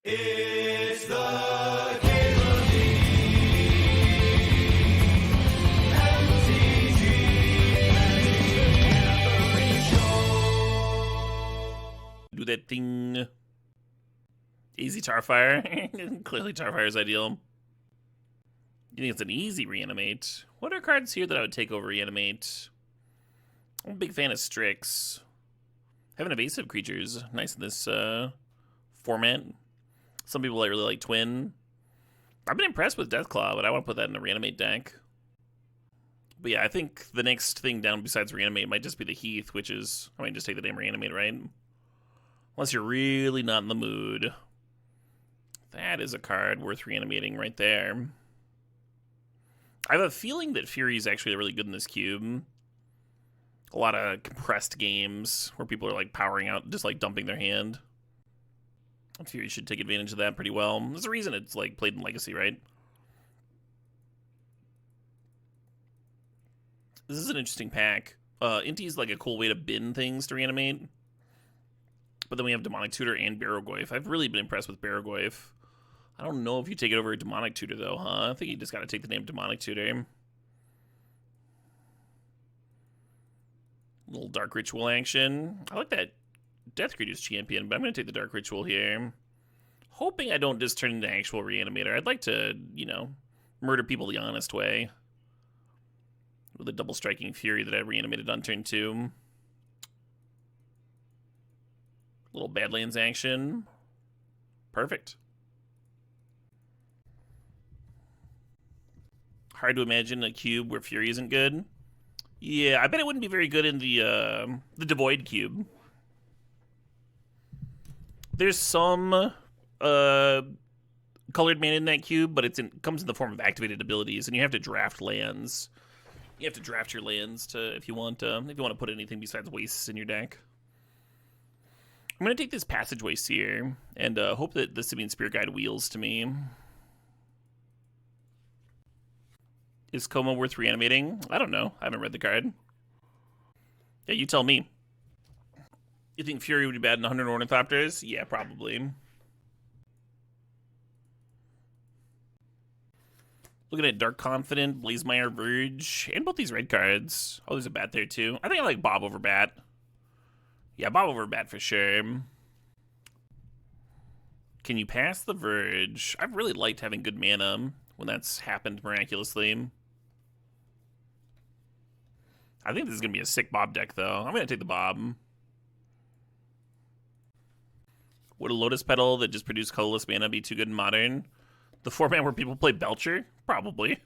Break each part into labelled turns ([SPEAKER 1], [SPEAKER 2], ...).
[SPEAKER 1] It's the
[SPEAKER 2] do that thing. Easy Tarfire. Clearly Tarfire is ideal. You think it's an easy reanimate? What are cards here that I would take over reanimate? I'm a big fan of Strix. Having evasive creatures, nice in this format. Some people really like Twin. I've been impressed with Deathclaw, but I want to put that in a reanimate deck. But yeah, I think the next thing down besides reanimate might just be the Heath, which is, I mean, just take the damn reanimate, right? Unless you're really not in the mood. That is a card worth reanimating right there. I have a feeling that Fury is actually really good in this cube. A lot of compressed games where people are like powering out, just like dumping their hand. Fury should take advantage of that pretty well. There's a reason it's like played in Legacy, right? This is an interesting pack. Inti is like a cool way to bin things to reanimate. But then we have Demonic Tutor and Barrogoyf. I've really been impressed with Barrogoyf. I don't know if you take it over a Demonic Tutor, though, huh? I think you just got to take the name Demonic Tutor. Little Dark Ritual action. I like that Death Creature's Champion, but I'm going to take the Dark Ritual here. Hoping I don't just turn into actual Reanimator. I'd like to, you know, murder people the honest way. With a double striking Fury that I reanimated on turn 2. Little Badlands action. Perfect. Hard to imagine a cube where Fury isn't good. Yeah, I bet it wouldn't be very good in the Devoid cube. There's some colored mana in that cube, but it comes in the form of activated abilities, and you have to draft lands. You have to draft your lands if you want to put anything besides wastes in your deck. I'm going to take this Passageway Seer and hope that the Simian Spirit Guide wheels to me. Is Coma worth reanimating? I don't know. I haven't read the card. Yeah, you tell me. You think Fury would be bad in 100 Ornithopters? Yeah, probably. Looking at Dark Confident, Blazemire Verge, and both these red cards. Oh, there's a Bat there too. I think I like Bob over Bat. Yeah, Bob over Bat for sure. Can you pass the Verge? I've really liked having good mana when that's happened miraculously. I think this is going to be a sick Bob deck, though. I'm going to take the Bob. Would a Lotus Petal that just produced colorless mana be too good in Modern? The format where people play Belcher? Probably.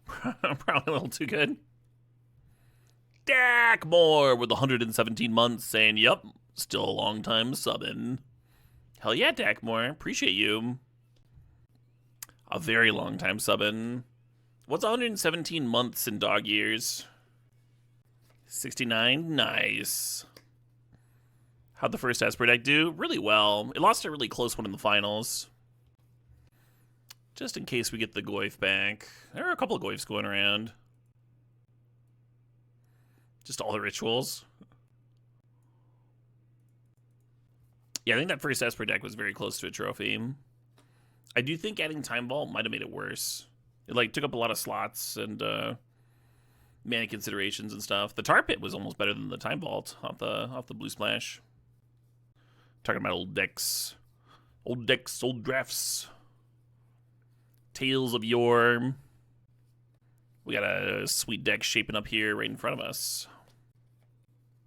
[SPEAKER 2] Probably a little too good. Dakmore with 117 months saying, yep, still a long time subbing. Hell yeah, Dakmore. Appreciate you. A very long time subbing. What's 117 months in dog years? 69? Nice. How'd the first Esper deck do? Really well. It lost a really close one in the finals. Just in case we get the Goyf back. There are a couple of Goyfs going around. Just all the rituals. Yeah, I think that first Esper deck was very close to a trophy. I do think adding Time Vault might have made it worse. It like took up a lot of slots and mana considerations and stuff. The Tar Pit was almost better than the Time Vault off the Blue Splash. Talking about old decks, old drafts. Tales of Yore. We got a sweet deck shaping up here right in front of us.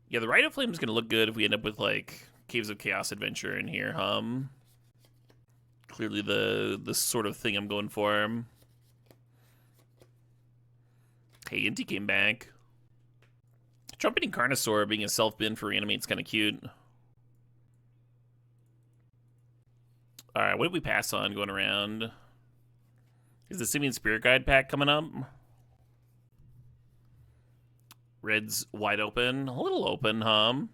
[SPEAKER 2] Yeah, the Rite of Flame is going to look good if we end up with, like, Caves of Chaos Adventure in here, Clearly the sort of thing I'm going for. Hey, Inti came back. Trumpeting Carnosaur being a self-bin for reanimate's kind of cute. Alright, what did we pass on going around? Is the Simian Spirit Guide pack coming up? Red's wide open. A little open, How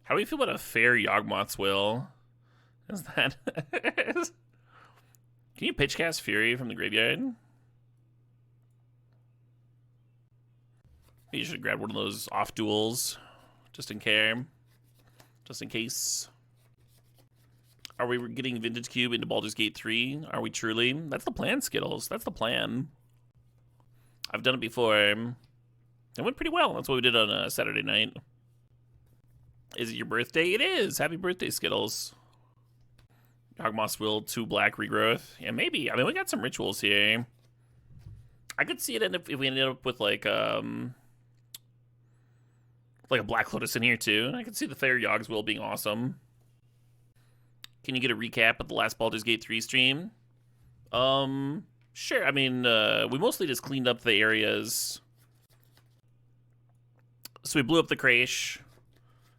[SPEAKER 2] do we feel about a fair Yawgmoth's Will? Is that... Can you pitch cast Fury from the graveyard? You should grab one of those off duels. Just in case. Are we getting Vintage Cube into Baldur's Gate 3? Are we truly? That's the plan, Skittles. That's the plan. I've done it before. It went pretty well. That's what we did on a Saturday night. Is it your birthday? It is. Happy birthday, Skittles. Hogmoss Will 2 Black Regrowth. Yeah, maybe. I mean, we got some rituals here. I could see it end up if we ended up with like a Black Lotus in here too. I could see the Fair Yogg's Will being awesome. Can you get a recap of the last Baldur's Gate 3 stream? Sure. I mean, we mostly just cleaned up the areas. So we blew up the Crash.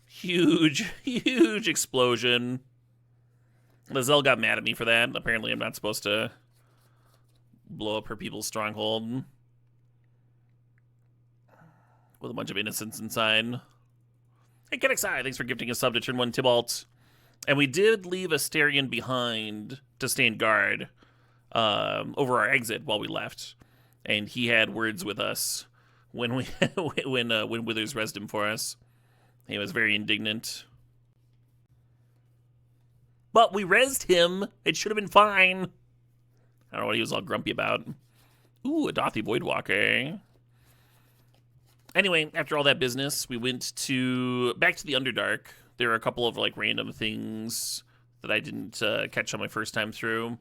[SPEAKER 2] Huge, huge explosion. Lizelle got mad at me for that. Apparently I'm not supposed to blow up her people's stronghold. With a bunch of innocents inside. Hey, KenXI, thanks for gifting a sub to turn 1 Tybalt. And we did leave Asterion behind to stand guard over our exit while we left. And he had words with us when Withers resed him for us. He was very indignant. But we resed him. It should have been fine. I don't know what he was all grumpy about. Ooh, a Dothy Voidwalker. Anyway, after all that business, we went back to the Underdark. There are a couple of like random things that I didn't catch on my first time through.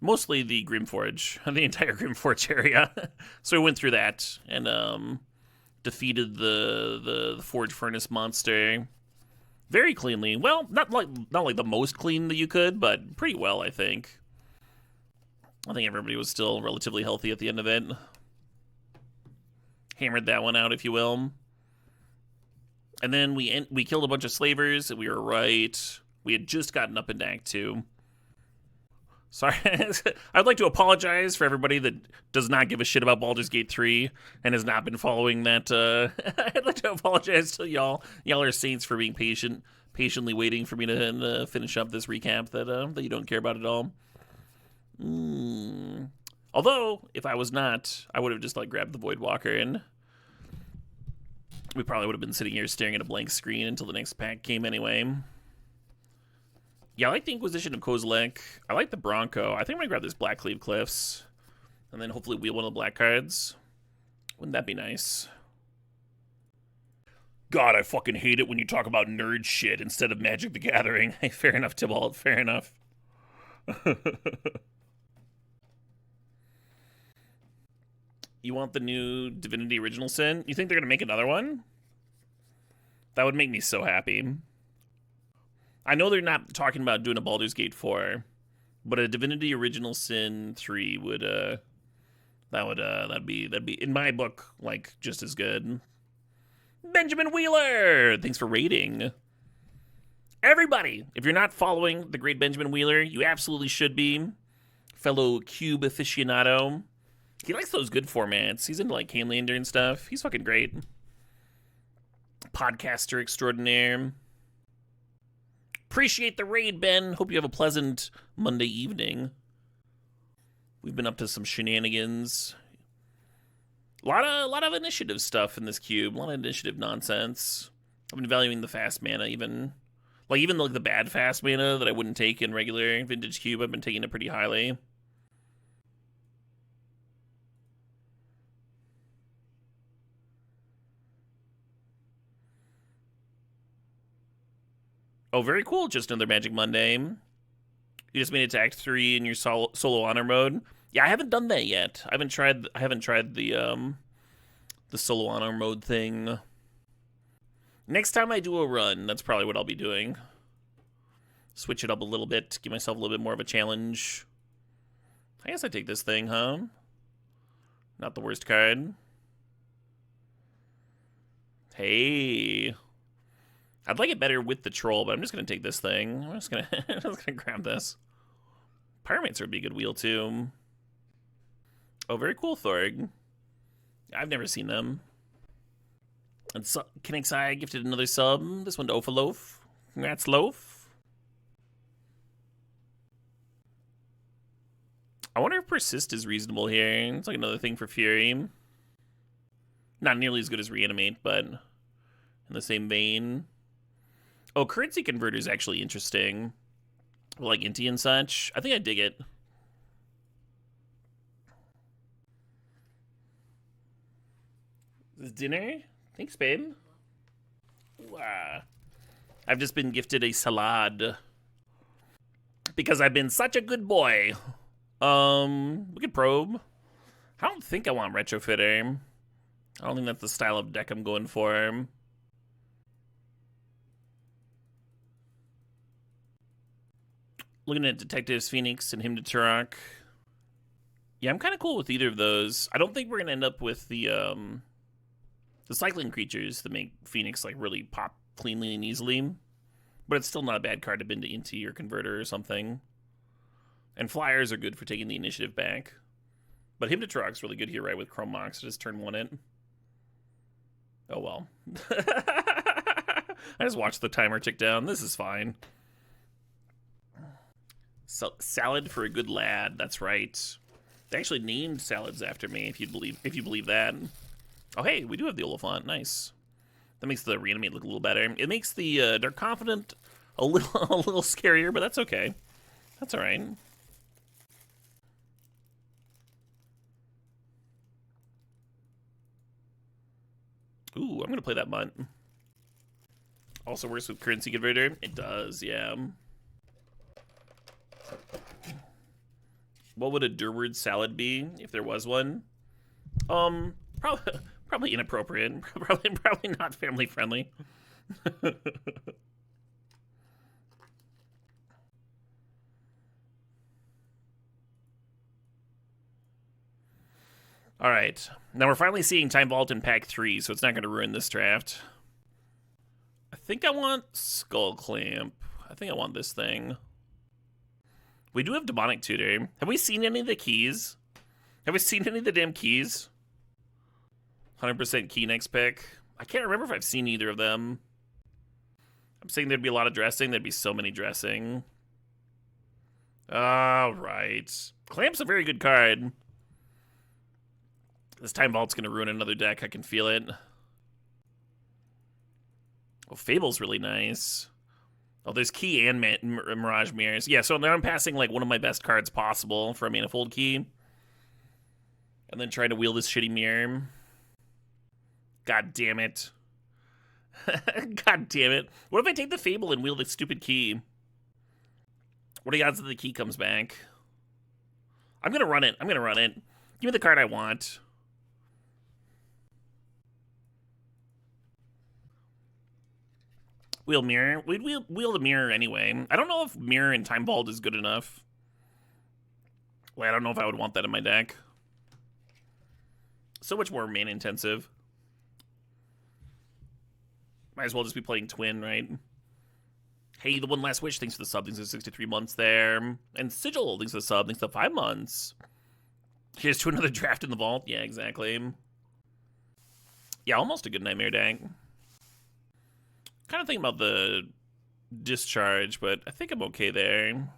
[SPEAKER 2] Mostly the Grimforge, the entire Grimforge area. So we went through that and defeated the Forge Furnace monster very cleanly. Well, not like the most clean that you could, but pretty well, I think. I think everybody was still relatively healthy at the end of it. Hammered that one out, if you will. And then we killed a bunch of slavers, and we were right. We had just gotten up into Act 2. Sorry, I'd like to apologize for everybody that does not give a shit about Baldur's Gate 3 and has not been following that. I'd like to apologize to y'all. Y'all are saints for being patiently waiting for me to finish up this recap that you don't care about at all. Although, if I was not, I would have just like grabbed the Voidwalker and we probably would have been sitting here staring at a blank screen until the next pack came anyway. Yeah, I like the Inquisition of Kozilek. I like the Bronco. I think I'm going to grab this Blackcleave Cliffs. And then hopefully wheel one of the black cards. Wouldn't that be nice? God, I fucking hate it when you talk about nerd shit instead of Magic the Gathering. Hey, fair enough, Tybalt. Fair enough. You want the new Divinity Original Sin? You think they're going to make another one? That would make me so happy. I know they're not talking about doing a Baldur's Gate 4, but a Divinity Original Sin 3 would that'd be in my book like just as good. Benjamin Wheeler, thanks for rating. Everybody, if you're not following the great Benjamin Wheeler, you absolutely should be. Fellow Cube aficionado. He likes those good formats. He's into like Canelander and stuff. He's fucking great. Podcaster extraordinaire. Appreciate the raid, Ben. Hope you have a pleasant Monday evening. We've been up to some shenanigans. A lot of initiative stuff in this cube. A lot of initiative nonsense. I've been valuing the fast mana even like the bad fast mana that I wouldn't take in regular Vintage Cube. I've been taking it pretty highly. Oh, very cool. Just another Magic Monday. You just made it to Act 3 in your solo honor mode. Yeah, I haven't done that yet. I haven't tried the solo honor mode thing. Next time I do a run, that's probably what I'll be doing. Switch it up a little bit, give myself a little bit more of a challenge. I guess I take this thing, huh? Not the worst card. Hey. I'd like it better with the troll, but I'm just going to take this thing. I'm just going to grab this. Pyromancer would be a good wheel, too. Oh, very cool, Thorg. I've never seen them. And so, KenXI gifted another sub. This one to Ophaloaf. Congrats, Loaf. I wonder if Persist is reasonable here. It's like another thing for Fury. Not nearly as good as Reanimate, but in the same vein. Oh, currency converter is actually interesting. Like Inti and such. I think I dig it. This dinner? Thanks, babe. Wow. I've just been gifted a salad. Because I've been such a good boy. We could probe. I don't think I want retrofitter. I don't think that's the style of deck I'm going for. Looking at Detectives Phoenix and him to Turok. Yeah, I'm kind of cool with either of those. I don't think we're gonna end up with the cycling creatures that make Phoenix like really pop cleanly and easily. But it's still not a bad card to bend into your converter or something. And flyers are good for taking the initiative back. But him to Turok's really good here, right, with Chrome Mox. Just turn one it. Oh well. I just watched the timer tick down. This is fine. So, salad for a good lad. That's right. They actually named salads after me. If you believe that. Oh hey, we do have the Oliphant. Nice. That makes the reanimate look a little better. It makes the Dark Confident a little scarier, but that's okay. That's all right. Ooh, I'm gonna play that Munt. Also works with currency converter. It does, yeah. What would a Durward salad be if there was one? Probably inappropriate. Probably not family friendly. All right. Now we're finally seeing Time Vault in Pack 3, so it's not going to ruin this draft. I think I want Skull Clamp. I think I want this thing. We do have Demonic Tutor. Have we seen any of the keys? Have we seen any of the damn keys? 100% key next pick. I can't remember if I've seen either of them. I'm saying there'd be a lot of dressing. There'd be so many dressing. All right. Clamp's a very good card. This Time Vault's going to ruin another deck. I can feel it. Oh, Fable's really nice. Oh, there's Key and Mirage Mirrors. Yeah, so now I'm passing like one of my best cards possible for a Manifold Key. And then trying to wheel this shitty mirror. God damn it. God damn it. What if I take the Fable and wheel the stupid Key? What are the odds that the Key comes back? I'm going to run it. I'm going to run it. Give me the card I want. Wheel Mirror. We'd wheel the Mirror anyway. I don't know if Mirror and Time Vault is good enough. Well, I don't know if I would want that in my deck. So much more mana intensive. Might as well just be playing Twin, right? Hey, the One Last Wish, thanks for the sub. Thanks for 63 months there. And Sigil, thanks for the sub. Thanks for 5 months. Here's to another draft in the vault. Yeah, exactly. Yeah, almost a good Nightmare deck. Kind of thinking about the Discharge, but I think I'm okay there.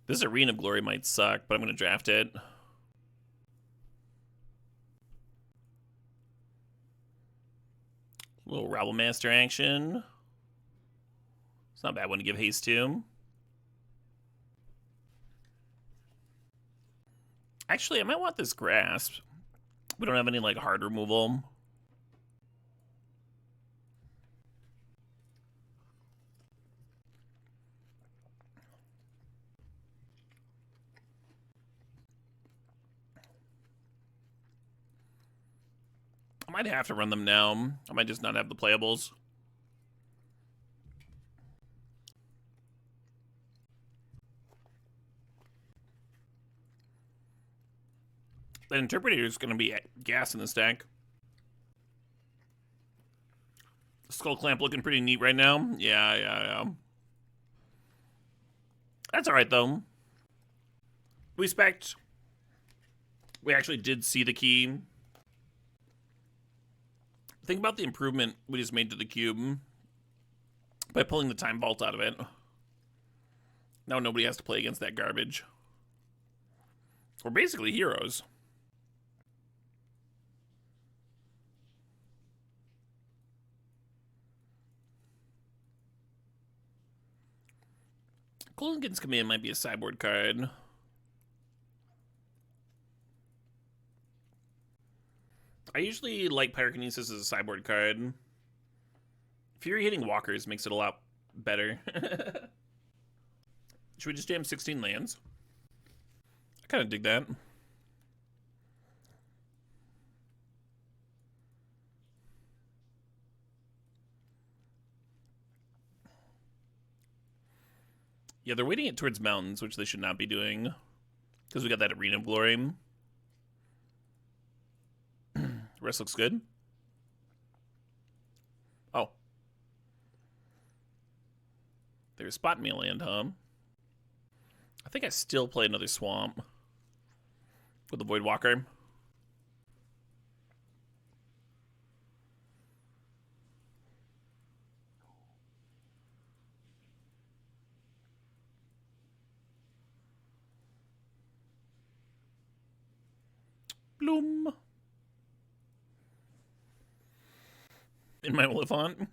[SPEAKER 2] This Arena of Glory might suck, but I'm going to draft it. A little Rabble Master action. It's not a bad one to give haste to. Actually, I might want this Grasp. We don't have any like hard removal. I might have to run them now. I might just not have the playables. That Interpreter is going to be gas in this deck. Skull Clamp looking pretty neat right now. Yeah. That's all right, though. Respect. We actually did see the key. Think about the improvement we just made to the cube by pulling the Time Vault out of it. Now nobody has to play against that garbage. We're basically heroes. – Golden's Command might be a sideboard card. I usually like Pyrokinesis as a sideboard card. Fury hitting walkers makes it a lot better. Should we just jam 16 lands? I kind of dig that. Yeah, they're weighting it towards mountains, which they should not be doing. Because we got that Arena of Glory. Rest looks good. Oh. There's Spot Me land, huh? I think I still play another Swamp. With the Voidwalker. Bloom. In my Oliphant.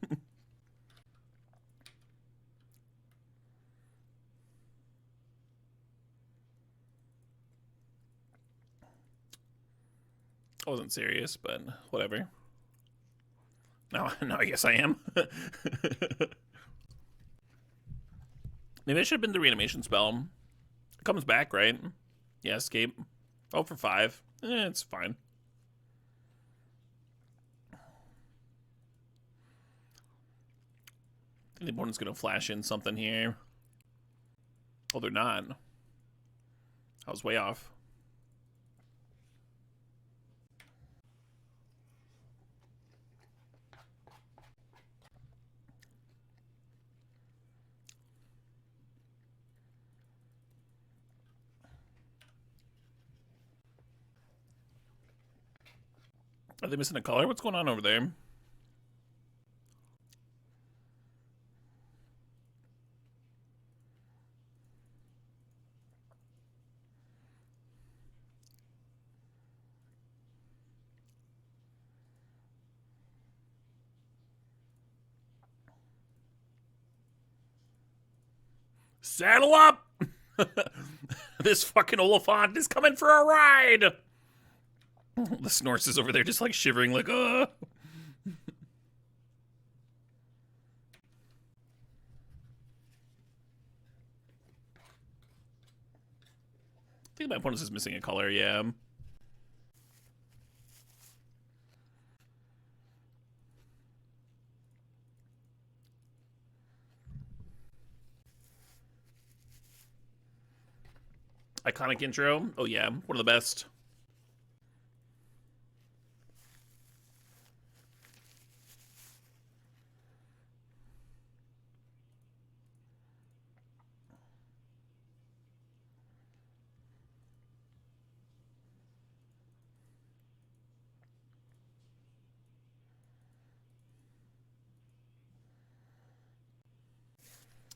[SPEAKER 2] I wasn't serious, but whatever. Now I guess I am. Maybe I should have been the reanimation spell. It comes back, right? Yeah, escape. Oh, for 5. It's fine. The opponent's gonna flash in something here. Oh, they're not. I was way off. Are they missing a color? What's going on over there? Saddle up! This fucking Oliphant is coming for a ride! The Snorse is over there just like shivering like, I think my opponent's just missing a color, yeah. Iconic intro. Oh yeah, one of the best.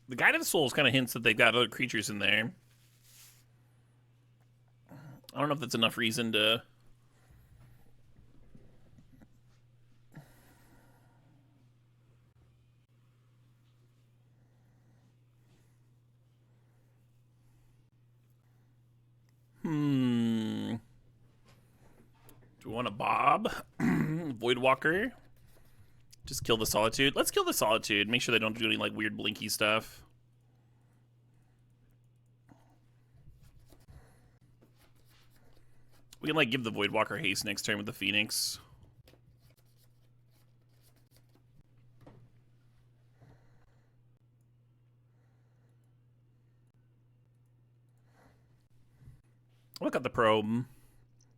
[SPEAKER 2] The Guide of the Souls kind of hints that they've got other creatures in there. I don't know if that's enough reason to... Do we want a Bob? Voidwalker? Just kill the Solitude? Let's kill the Solitude. Make sure they don't do any, like, weird blinky stuff. We can, like, give the Voidwalker haste next turn with the Phoenix. Look at the probe.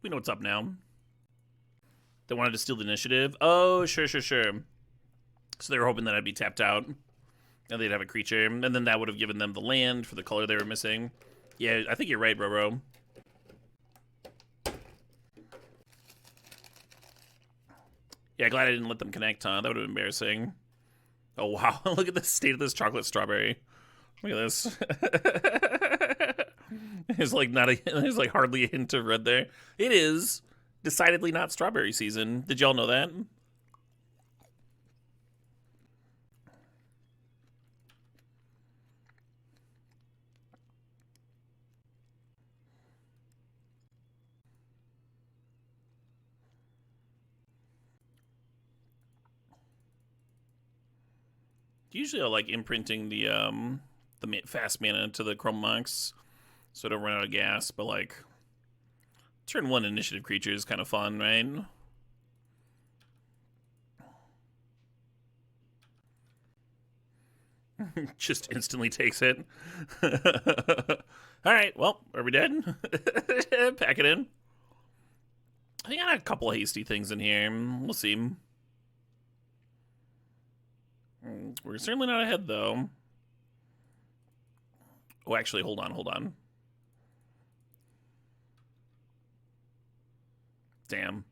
[SPEAKER 2] We know what's up now. They wanted to steal the initiative. Oh, sure. So they were hoping that I'd be tapped out. And they'd have a creature. And then that would have given them the land for the color they were missing. Yeah, I think you're right, bro. Yeah, glad I didn't let them connect, huh? That would have been embarrassing. Oh, wow. Look at the state of this chocolate strawberry. Look at this. There's like hardly a hint of red there. It is decidedly not strawberry season. Did y'all know that? Usually I like imprinting the fast mana to the Chrome Monks so I don't run out of gas, but like turn 1 initiative creature is kind of fun, right? Just instantly takes it. Alright, well, are we dead? Pack it in. I got a couple of hasty things in here. We'll see. We're certainly not ahead, though. Oh, actually, hold on. Damn.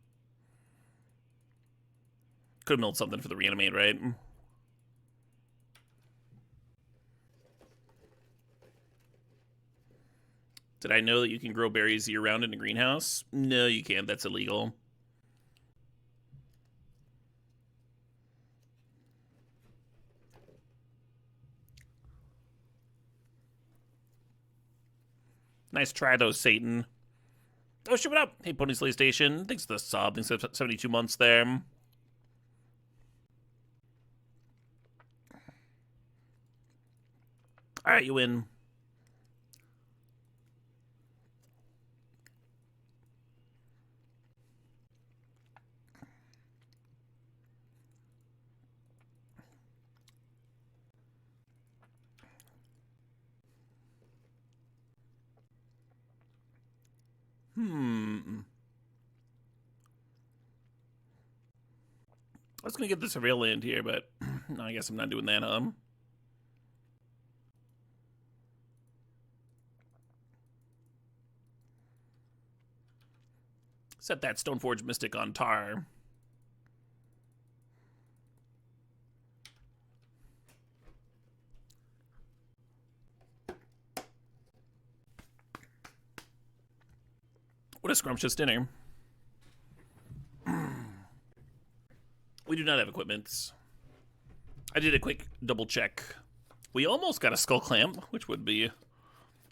[SPEAKER 2] Could have milled something for the reanimate, right? Did I know that you can grow berries year-round in a greenhouse? No, you can't. That's illegal. Nice try, though, Satan. Oh, shit, what up? Hey, Pony Slay Station. Thanks for the sub. Thanks for 72 months there. Alright, you win. I was gonna get the surveil land here, but no, I guess I'm not doing that, Set that Stoneforge Mystic on tar. What a scrumptious dinner. We do not have equipment. I did a quick double check. We almost got a Skull Clamp, which would be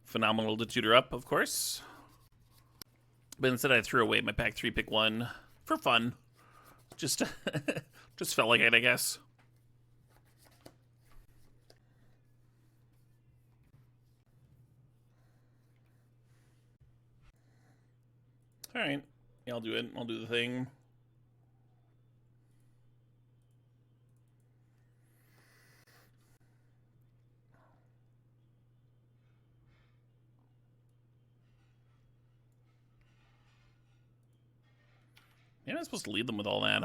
[SPEAKER 2] phenomenal to tutor up, of course. But instead I threw away my pack 3 pick 1 for fun. Just felt like it, I guess. Alright. Yeah, I'll do it. I'll do the thing. Maybe I'm supposed to lead them with all that,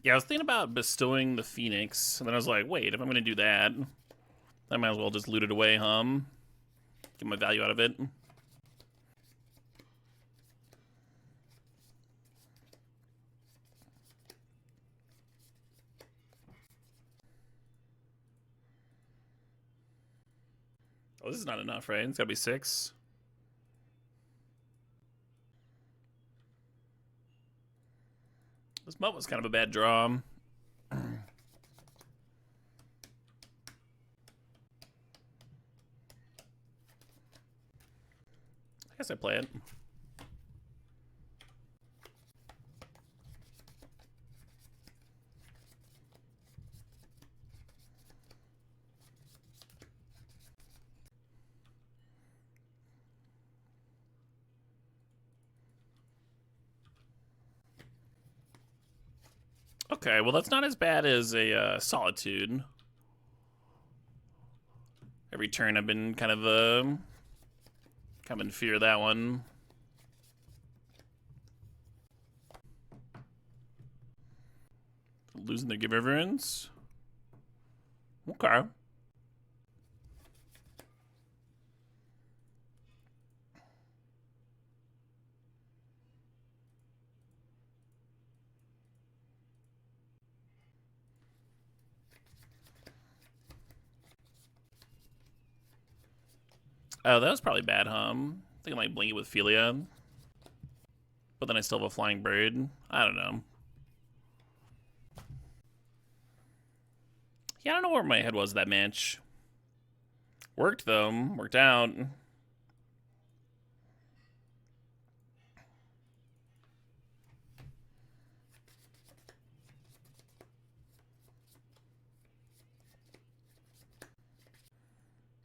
[SPEAKER 2] Yeah, I was thinking about bestowing the Phoenix, and then I was like, wait, if I'm going to do that, I might as well just loot it away, get my value out of it. Oh, this is not enough, right? It's got to be 6. This mutt was kind of a bad draw. I guess I play it. Okay, well that's not as bad as a Solitude. Every turn I've been kind of in fear of that one. Losing their Give Reverence. Okay. Oh, that was probably bad, huh? I think I might blink it with Philia. But then I still have a flying bird. I don't know. Yeah, I don't know where my head was that match. Worked, though. Worked out.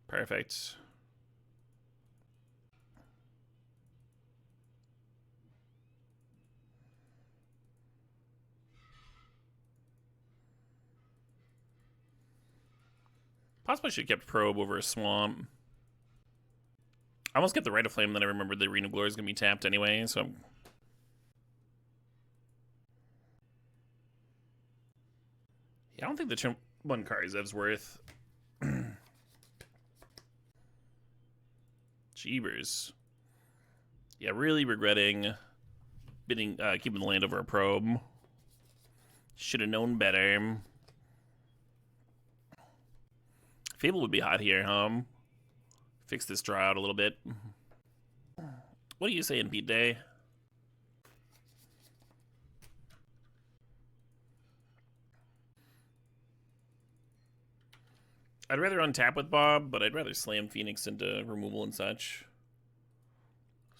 [SPEAKER 2] Perfect. Possibly should have kept Probe over a Swamp. I almost kept the Rite of Flame, then I remembered the Arena of Glory is going to be tapped anyway, so... Yeah, I don't think the Chimp one Karzev's worth. Jeebers. Yeah, really regretting keeping the land over a Probe. Should have known better. Fable would be hot here, huh? Fix this draw out a little bit. What are you saying, Pete Day? I'd rather untap with Bob, but I'd rather slam Phoenix into removal and such.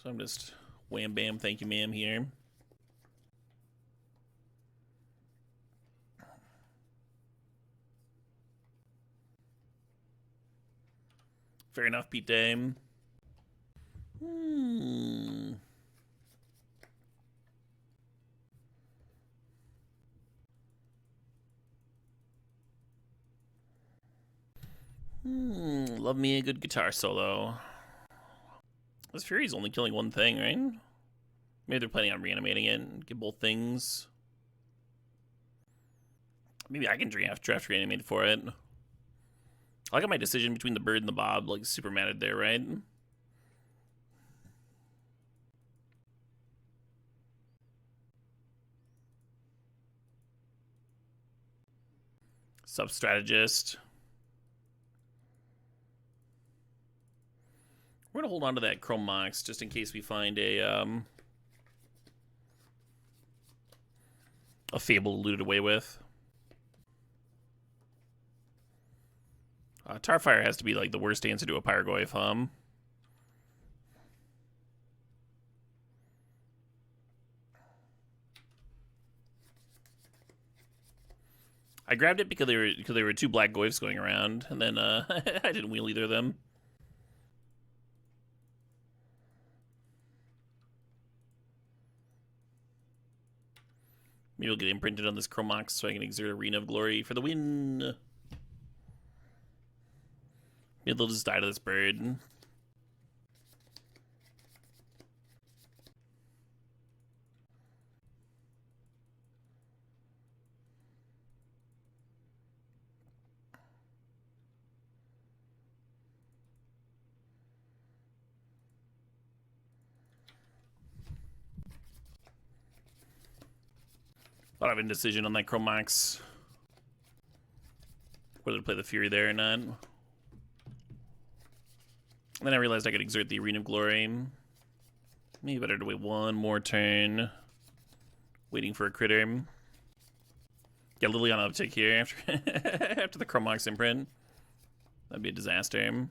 [SPEAKER 2] So I'm just wham bam, thank you ma'am here. Fair enough, Pete Dame. Love me a good guitar solo. This Fury's only killing one thing, right? Maybe they're planning on reanimating it and get both things. Maybe I can draft reanimate for it. I got my decision between the bird and the Bob, like, super matted there, right? Sub-strategist. We're gonna hold on to that Chrome Mox just in case we find a Fable to loot it away with. Tarfire has to be like the worst answer to a Pyrogoyf, I grabbed it because there were two black Goyfs going around, and then I didn't wheel either of them. Maybe we'll get imprinted on this Chromox so I can exert Arena of Glory for the win. Maybe they'll just die to this bird. A lot of indecision on that Chromox. Whether to play the Fury there or not. And then I realized I could exert the Arena of Glory. Maybe better to wait one more turn. Waiting for a critter. Yeah, Lily on uptick here after, after the Chromox imprint. That'd be a disaster.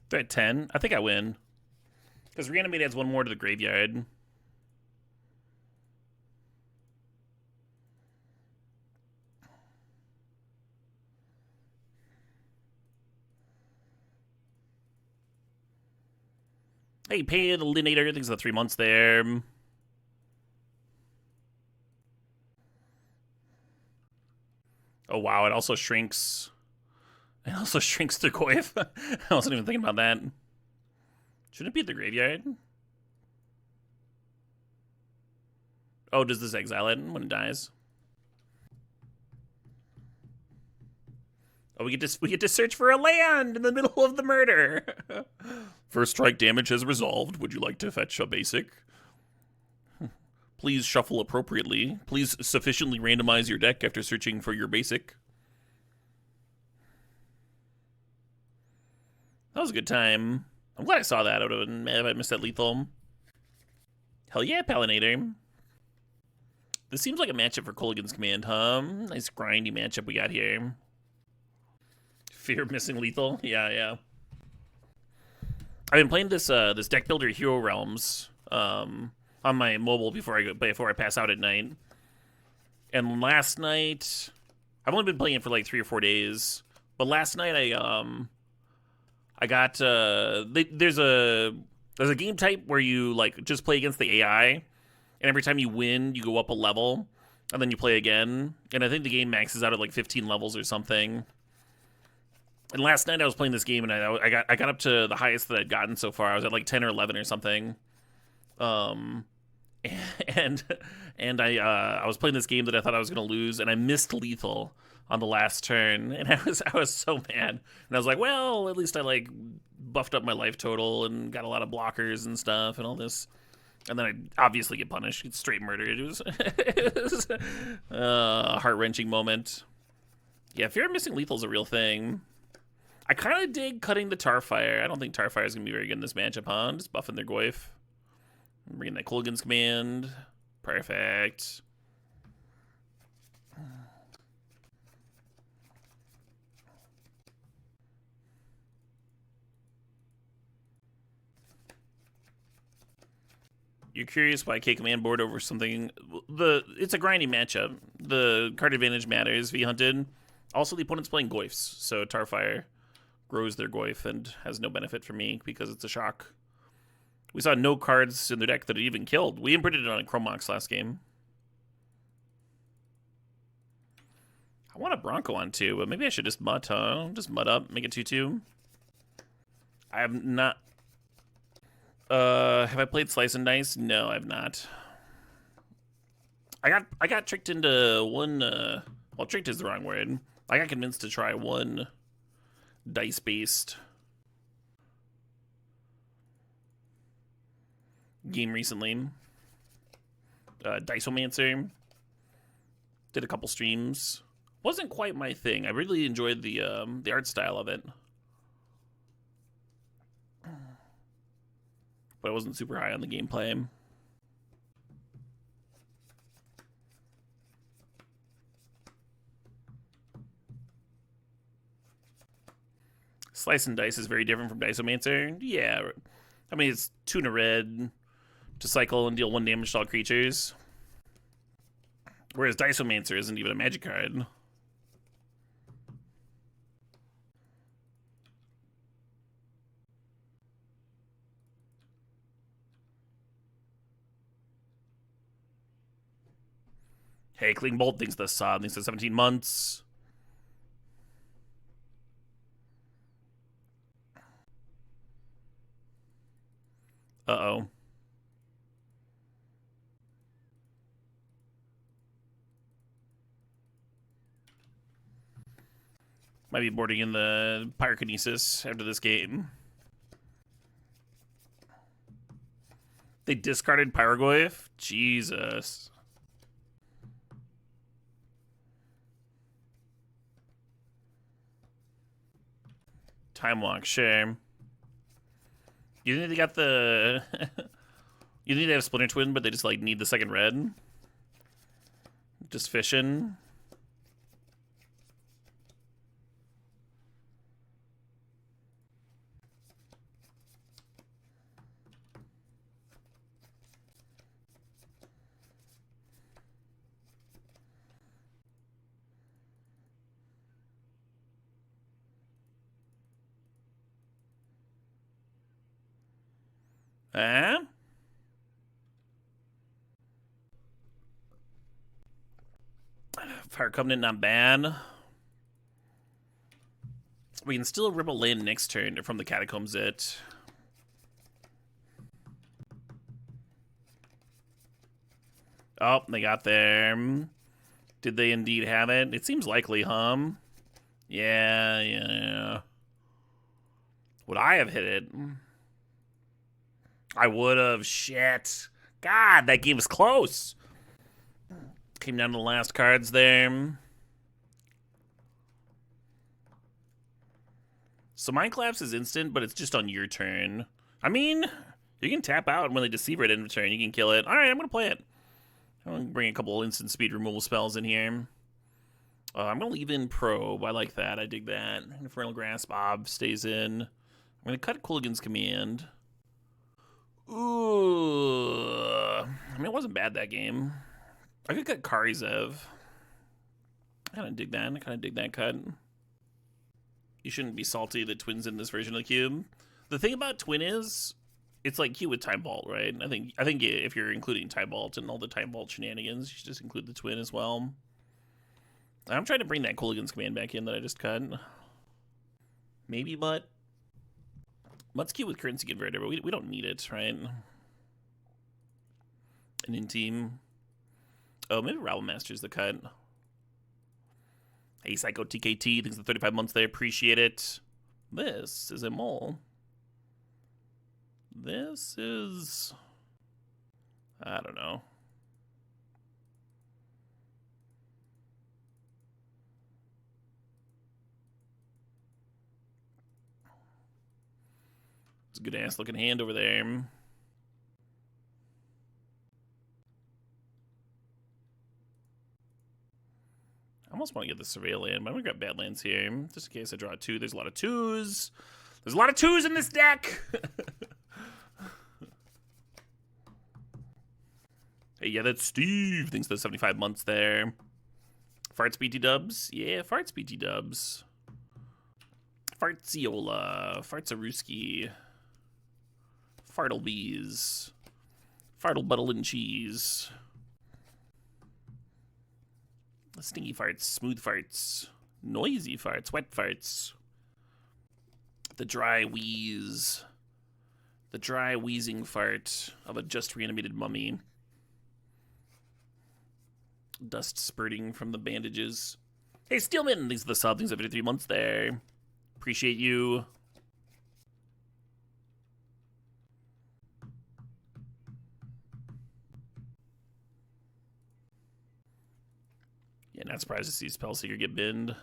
[SPEAKER 2] They're at 10. I think I win. Because Reanimate adds one more to the graveyard. Hey, pay the Linator. Thanks for the 3 months there. Oh, wow. It also shrinks. It also shrinks the Goyf. I wasn't even thinking about that. Shouldn't it be at the graveyard? Oh, does this exile it when it dies? Oh, we get to search for a land in the middle of the murder. First strike damage has resolved. Would you like to fetch a basic? Please shuffle appropriately. Please sufficiently randomize your deck after searching for your basic. That was a good time. I'm glad I saw that. I would have been mad if I missed that lethal. Hell yeah, Palinator. This seems like a matchup for Kolaghan's Command, huh? Nice grindy matchup we got here. Fear of missing lethal? Yeah. I've been playing this this deck builder Hero Realms on my mobile before I pass out at night. And last night, I've only been playing it for like 3 or 4 days, but last night I got there's a game type where you like just play against the AI, and every time you win, you go up a level, and then you play again. And I think the game maxes out at like 15 levels or something. And last night I was playing this game, and I got up to the highest that I'd gotten so far. I was at like 10 or 11 or something. And I was playing this game that I thought I was gonna lose, and I missed lethal on the last turn, and I was so mad. And I was like, well, at least I like buffed up my life total and got a lot of blockers and stuff and all this. And then I obviously get punished. It's straight murder. It was a heart-wrenching moment. Yeah, fear of missing lethal is a real thing. I kind of dig cutting the Tarfire. I don't think Tarfire is going to be very good in this matchup, huh? I'm just buffing their Goyf. I'm bringing that Kolaghan's Command. Perfect. You're curious why K command board over something. It's a grindy matchup. The card advantage matters. V hunted. Also, the opponent's playing Goyfs, so Tarfire grows their Goyf and has no benefit for me because it's a shock. We saw no cards in their deck that it even killed. We imprinted it on a Chromox last game. I want a Bronco on 2, but maybe I should just mutt, huh? Just mutt up, make it 2/2. I have not. Have I played Slice and Dice? No, I've not. I got tricked into one. Well, tricked is the wrong word. I got convinced to try one dice-based game recently. Diceomancer. Did a couple streams. Wasn't quite my thing. I really enjoyed the art style of it, but I wasn't super high on the gameplay. Slice and Dice is very different from Diceomancer. Yeah, I mean, it's 2 and a red to cycle and deal 1 damage to all creatures, whereas Diceomancer isn't even a magic card. Hey, Cling Bolt thinks the Saw thinks the 17 months. Uh-oh. Might be boarding in the Pyrokinesis after this game. They discarded Pyrogoyf? Jesus. Time Walk, sure. You think they got the... You need to have Splinter Twin, but they just, like, need the second red? Just fishing? Eh? Fire Covenant, not bad. We can still ripple land next turn from the Catacombs it. Oh, they got there. Did they indeed have it? It seems likely, huh? Yeah. Would I have hit it? I would have. Shit. God, that game was close. Came down to the last cards there. So Mind Collapse is instant, but it's just on your turn. I mean, you can tap out and when they Deceiver at end of turn, you can kill it. All right, I'm going to play it. I'm going to bring a couple instant speed removal spells in here. I'm going to leave in Probe. I like that. I dig that. Infernal Grasp, Ob stays in. I'm going to cut Cooligan's Command. Ooh. I mean, it wasn't bad, that game. I could cut Karizev. I kind of dig that. I kind of dig that cut. You shouldn't be salty that Twin's in this version of the cube. The thing about Twin is, it's like Q with Time Vault, right? I think if you're including Time Vault and all the Time Vault shenanigans, you should just include the Twin as well. I'm trying to bring that Cooligan's Command back in that I just cut. Maybe Mutt. Mutt's Q with Currency Converter, but we don't need it, right? An in-team. Oh, maybe Rabble Master's the cut. Hey, Psycho TKT, thanks for the 35 months there. Appreciate it. This is a mole. This is... I don't know. It's a good-ass looking hand over there. I almost want to get the Surveil in, but I'm going to grab Badlands here. Just in case I draw a 2. There's a lot of 2s. There's a lot of 2s in this deck! Hey, yeah, that's Steve. Thanks for the 75 months there. Farts BT dubs? Yeah, Farts BT dubs. Fartsiola. Fartsaruski. Fartlebees. Fartle Buttle and Cheese. Stingy farts, smooth farts, noisy farts, wet farts. The dry wheeze. The dry wheezing fart of a just reanimated mummy. Dust spurting from the bandages. Hey, Steelman, these are the sub. Things of 53 months there. Appreciate you. Yeah, not surprised to see Spellseeker get binned.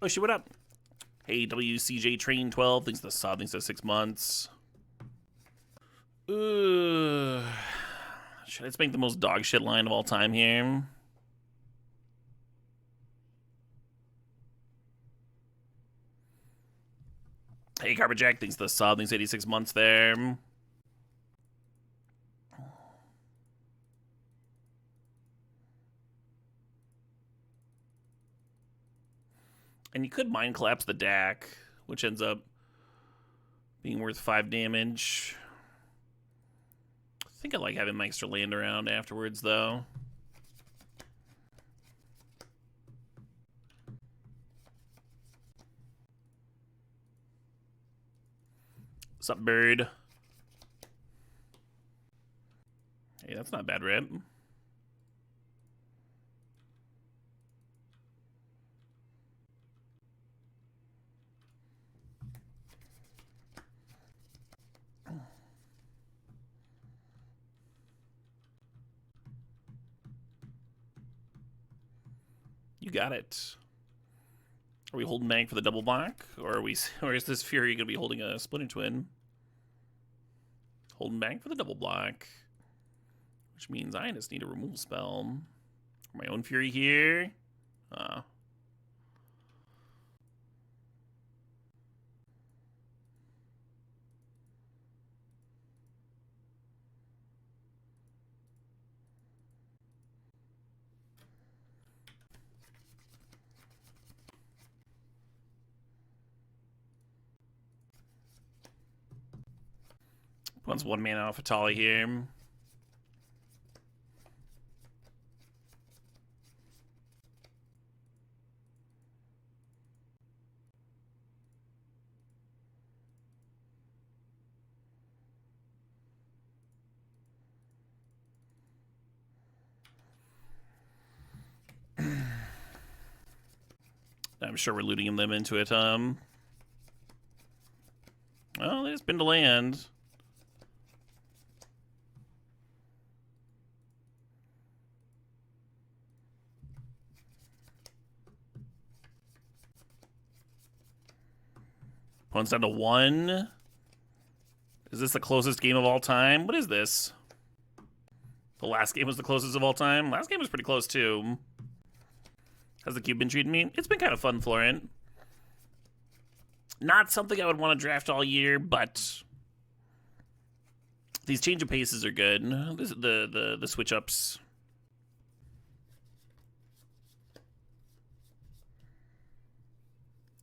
[SPEAKER 2] Oh, shit, what up? Hey, WCJ Train 12. Thanks for the sub. Thanks for 6 months. Should I just make the most dog shit line of all time here? Hey, Carpetjack, thanks for the sub. Thanks 86 months there. And you could Mind Collapse the DAC, which ends up being worth 5 damage. I think I like having my extra land around afterwards, though. What's up, bird? Hey, that's not a bad rip. You got it. Are we holding bank for the double block? Or is this Fury gonna be holding a Splinter Twin? Holding bank for the double block. Which means I just need a removal spell. My own Fury here. One's 1 mana off Atali here. I'm sure we're looting them into it. Well, they just been to land. Opponent's down to 1. Is this the closest game of all time? What is this? The last game was the closest of all time? Last game was pretty close, too. How's the cube been treating me? It's been kind of fun, Florent. Not something I would want to draft all year, but these change of paces are good. The switch ups.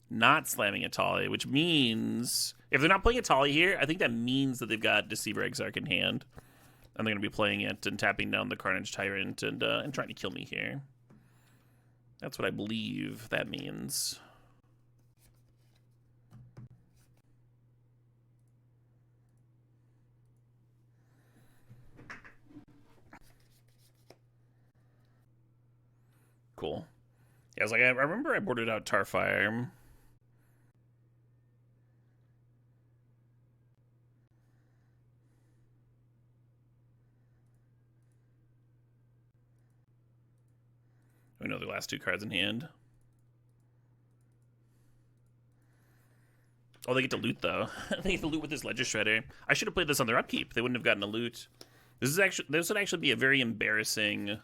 [SPEAKER 2] Not slamming a Tali, which means if they're not playing a Tali here, I think that means that they've got Deceiver Exarch in hand, and they're going to be playing it and tapping down the Carnage Tyrant and trying to kill me here. That's what I believe that means. Cool. Yeah, I was like, I remember I boarded out Tarfire. I know their last 2 cards in hand. Oh, they get to loot, though. They get to loot with this Ledger Shredder. I should have played this on their upkeep. They wouldn't have gotten a loot. This would actually be a very embarrassing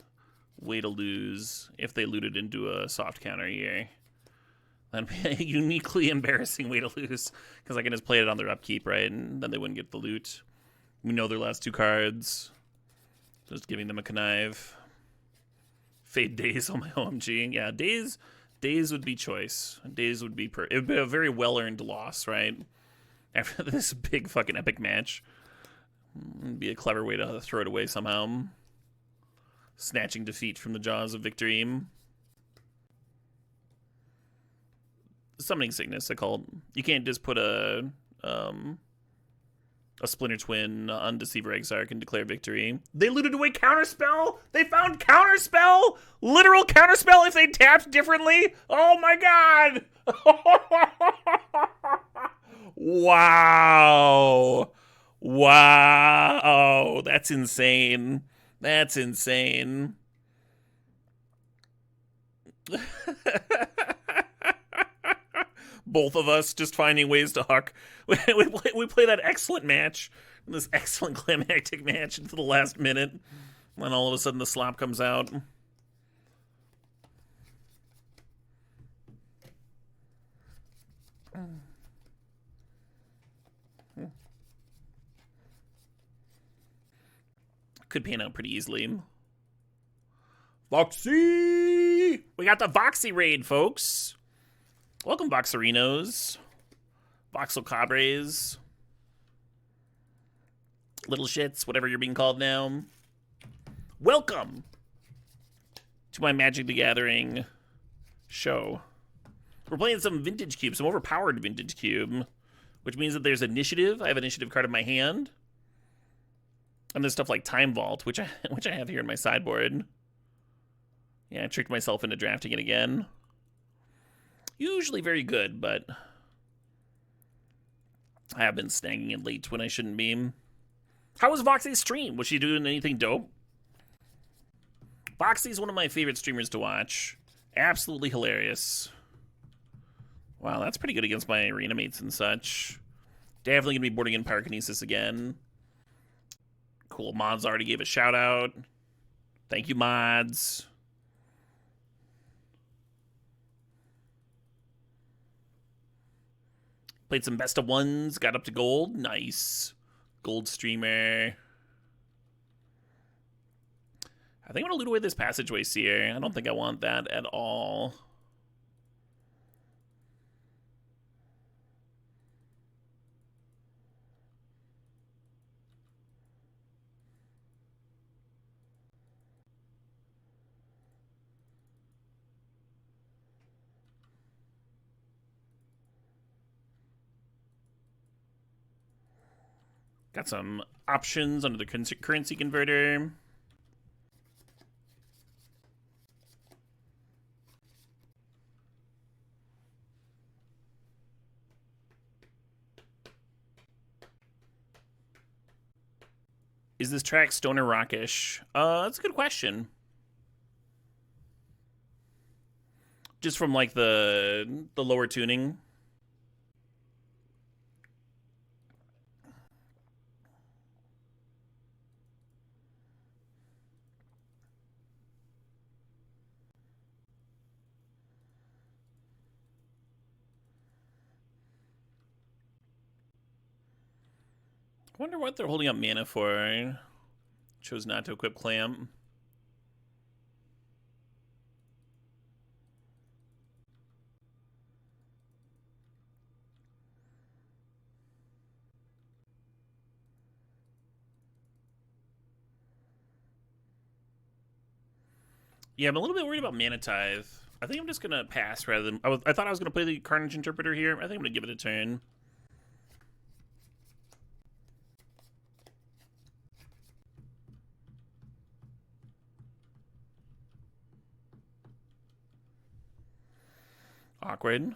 [SPEAKER 2] way to lose if they looted into a soft counter here. That'd be a uniquely embarrassing way to lose, because I can just play it on their upkeep, right? And then they wouldn't get the loot. We know their last 2 cards. Just giving them a connive. Fade Days on my OMG. Yeah, Days would be choice. Days would be it would be a very well-earned loss, right? After this big fucking epic match. It'd be a clever way to throw it away somehow. Snatching defeat from the jaws of victory. Summoning Sickness, I call it. You can't just put a Splinter Twin on Deceiver Exarch and declare victory. They looted away Counterspell! They found Counterspell! Literal Counterspell if they tapped differently! Oh my god! Wow! Wow! That's insane. That's insane. Both of us just finding ways to huck. We play that excellent match, this excellent climactic match into the last minute, when all of a sudden the slop comes out. Could pan out pretty easily. Voxy! We got the Voxy raid, folks. Welcome, Voxerinos. Voxel Cabres. Little shits, whatever you're being called now. Welcome to my Magic the Gathering show. We're playing some Vintage Cube, some overpowered Vintage Cube, which means that there's initiative. I have an initiative card in my hand. And there's stuff like Time Vault, which I have here in my sideboard. Yeah, I tricked myself into drafting it again. Usually very good, but I have been snagging it late when I shouldn't be. How was Voxy's stream? Was she doing anything dope? Voxy's one of my favorite streamers to watch. Absolutely hilarious. Wow, that's pretty good against my arena mates and such. Definitely going to be boarding in Pyrokinesis again. Cool, Mods already gave a shout out. Thank you, Mods. Played some best of ones, got up to gold. Nice. Gold streamer. I think I'm gonna loot away this passageway seer. I don't think I want that at all. Got some options under the currency converter. Is this track stoner rockish? That's a good question. Just from like the lower tuning. I wonder what they're holding up mana for. Chose not to equip Clamp. Yeah, I'm a little bit worried about Mana Tithe. I think I'm just gonna pass rather than I thought I was gonna play the Carnage Interpreter here. I think I'm gonna give it a turn. Awkward.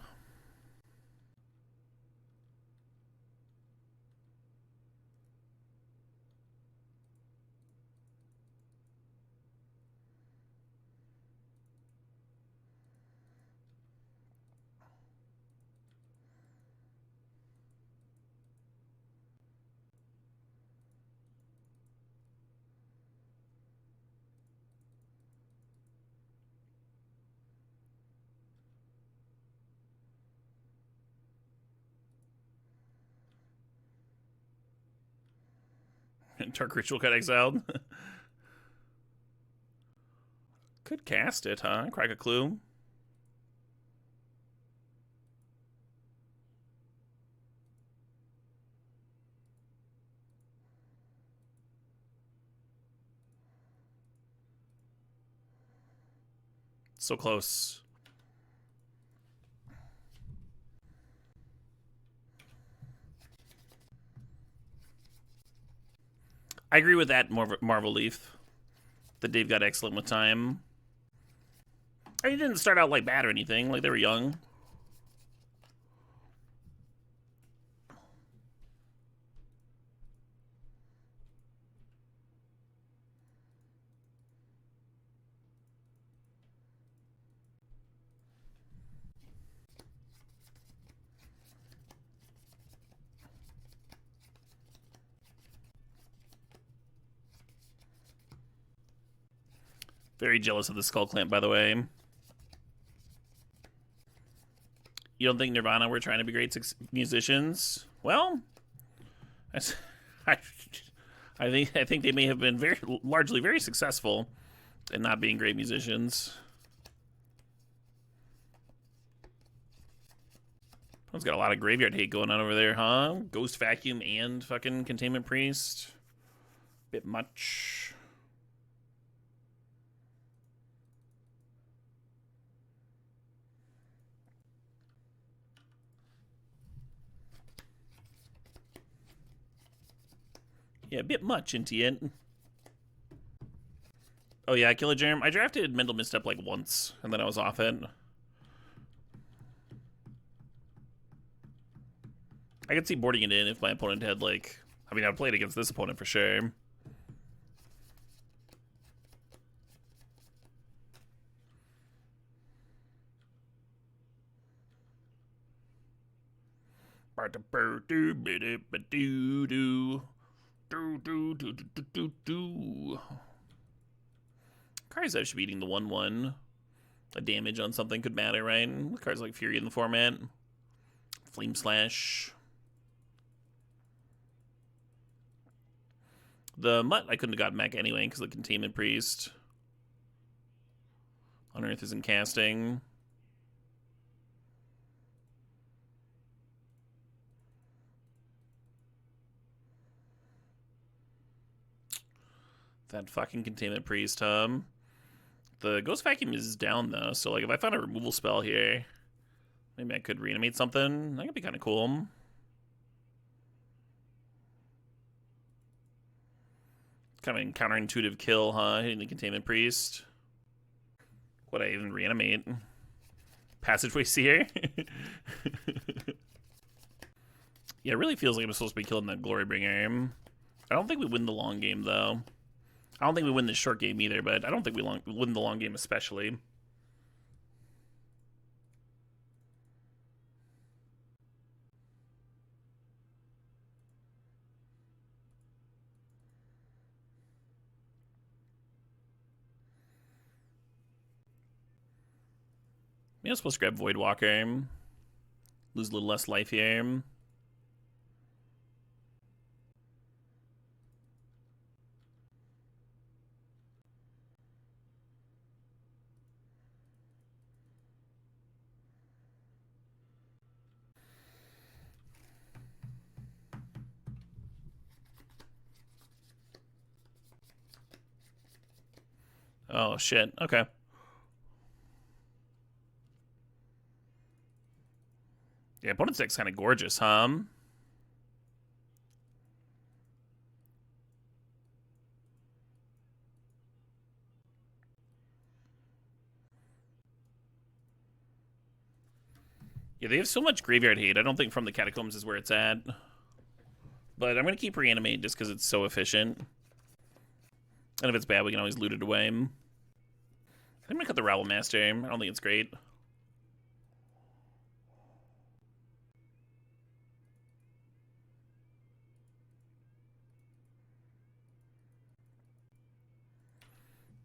[SPEAKER 2] Dark Ritual got exiled. Could cast it, huh? Crack a clue. So close. I agree with that Marvel Leaf. That Dave got excellent with time. He didn't start out like bad or anything. Like they were young. Very jealous of the Skull Clamp, by the way. You don't think Nirvana were trying to be great musicians? Well, I think they may have been largely very successful in not being great musicians. One's got a lot of graveyard hate going on over there, huh? Ghost Vacuum and fucking Containment Priest. Bit much. Yeah, a bit much into it. Oh yeah, Killer Germ. I drafted Mental Misstep like once, and then I was off it. I could see boarding it in if my opponent had like... I mean, I'd play it against this opponent for sure. Kaizo should be eating the 1/1. A damage on something could matter, right? With cards like Fury in the format. Flame Slash. The Mutt I couldn't have gotten back anyway because of the Containment Priest. Unearth isn't casting. That fucking Containment Priest, The Ghost Vacuum is down, though, so like if I found a removal spell here, maybe I could reanimate something. That could be kind of cool. Kind of an counterintuitive kill, huh? Hitting the Containment Priest. Would I even reanimate? Passageway Seer? Yeah, it really feels like I'm supposed to be killing that Glorybringer. I don't think we win the long game, though. I don't think we win the short game either, but I don't think we win the long game especially. Maybe I'm supposed to grab Voidwalker. Lose a little less life here. Oh, shit. Okay. Yeah, opponent's deck's kind of gorgeous, huh? Yeah, they have so much graveyard hate. I don't think From the Catacombs is where it's at. But I'm going to keep Reanimate just because it's so efficient. And if it's bad, we can always loot it away. I'm going to cut the Rabble Master. I don't think it's great.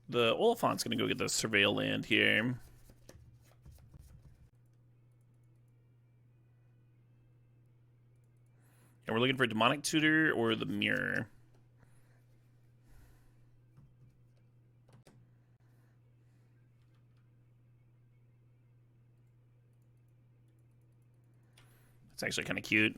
[SPEAKER 2] The Oliphant's going to go get the Surveil land here. And we're looking for Demonic Tutor or the Mirror. It's actually kind of cute.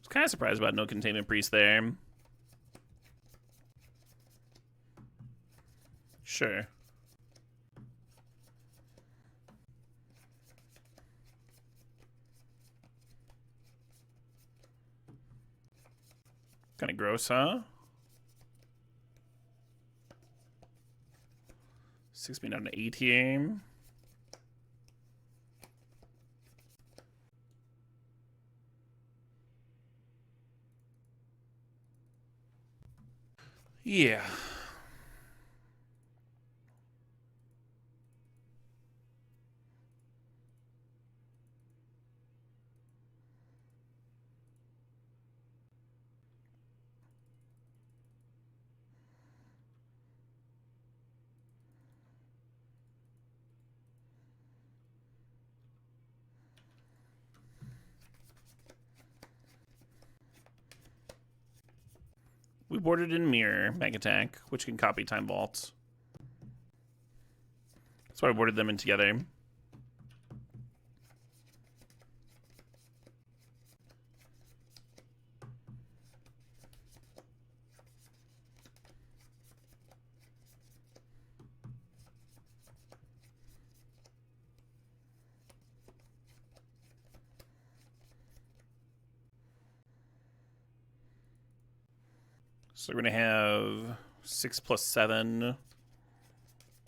[SPEAKER 2] Kind of surprised about no Containment Priest there. Sure. Kind of gross, huh? 6 me down to 8 here. Yeah. We boarded in Mirror, Mag Attack, which can copy Time Vaults. That's why I boarded them in together. So we're going to have 6 plus 7,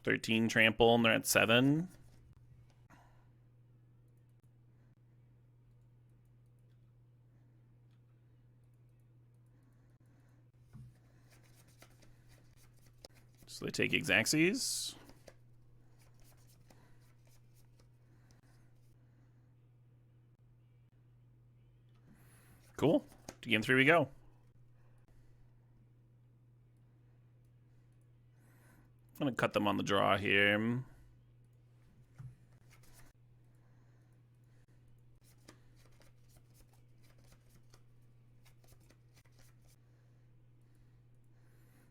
[SPEAKER 2] 13 trample, and they're at 7. So they take Exaxes. Cool. To game 3 we go. I'm going to cut them on the draw here.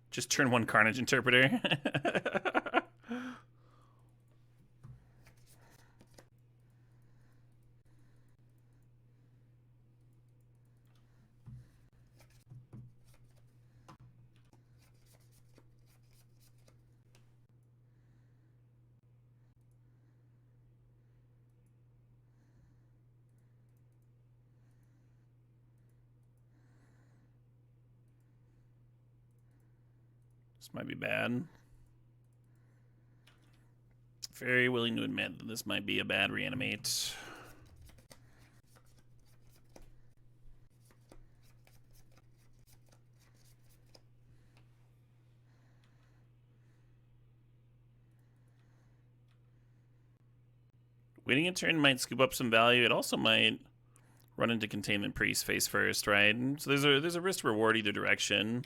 [SPEAKER 2] Just turn 1 Carnage Interpreter. This might be bad. Very willing to admit that this might be a bad reanimate. Waiting a turn might scoop up some value. It also might run into Containment Priest face first, right? So there's a risk reward either direction.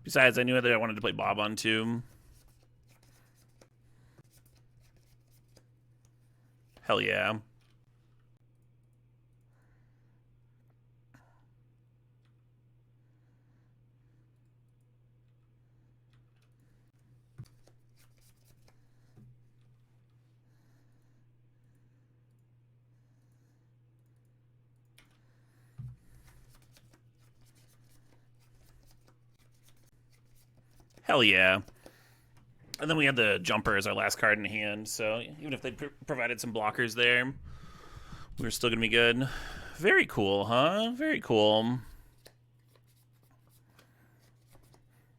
[SPEAKER 2] Besides, I knew that I wanted to play Bob on too. Hell yeah. Hell yeah. And then we had the Jumper as our last card in hand, so even if they provided some blockers there, we were still going to be good. Very cool, huh? Very cool.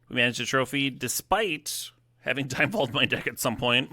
[SPEAKER 2] We managed a trophy despite having time vault my deck at some point.